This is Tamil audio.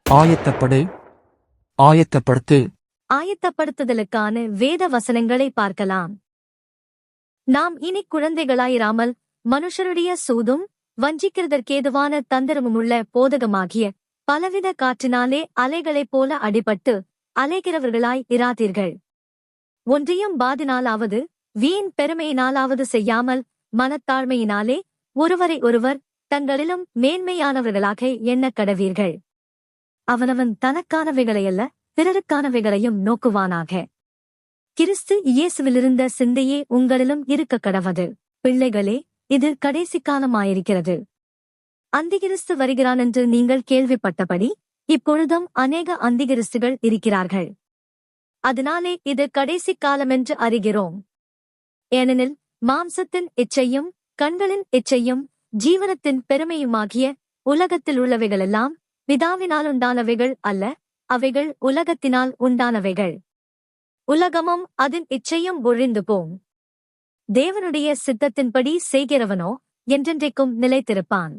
ஆயத்தப்படு, ஆயத்தப்படுத்து. ஆயத்தப்படுத்துதலுக்கான வேத வசனங்களை பார்க்கலாம். நாம் இனி குழந்தைகளாயிராமல் மனுஷருடைய சூதும் வஞ்சிக்கிறதற்கேதுவான தந்திரமுமுள்ள போதகமாகிய பலவித காற்றினாலே அலைகளைப் போல அடிபட்டு அலைகிறவர்களாய் இராதீர்கள். ஒன்றையும் பாதினாலாவது வீண் பெருமையினாலாவது செய்யாமல் மனத்தாழ்மையினாலே ஒருவரை ஒருவர் தங்களிலும் மேன்மையானவர்களாக எண்ணக் கடவீர்கள். அவனவன் தனக்கானவைகளையல்ல பிறருக்கானவைகளையும் நோக்குவானாக. கிறிஸ்து இயேசுவிலிருந்த சிந்தையே உங்களிலும் இருக்கக் கடவது. பிள்ளைகளே, இது கடைசி காலமாயிருக்கிறது. அந்திகிறிஸ்து வருகிறானென்று நீங்கள் கேள்விப்பட்டபடி இப்பொழுதும் அநேக அந்திகிறிஸ்துகள் இருக்கிறார்கள். அதனாலே இது கடைசி காலமென்று அறிகிறோம். ஏனெனில் மாம்சத்தின் இச்சையும் கண்களின் இச்சையும் ஜீவனத்தின் பெருமையுமாகிய உலகத்தில் உள்ளவைகளெல்லாம் பிதாவினாலுண்டானவைகள் அல்ல, அவைகள் உலகத்தினால் உண்டானவைகள். உலகமும் அதன் இச்சையும் ஒழிந்து போம். தேவனுடைய சித்தத்தின்படி செய்கிறவனோ என்றென்றைக்கும் நிலைத்திருப்பான்.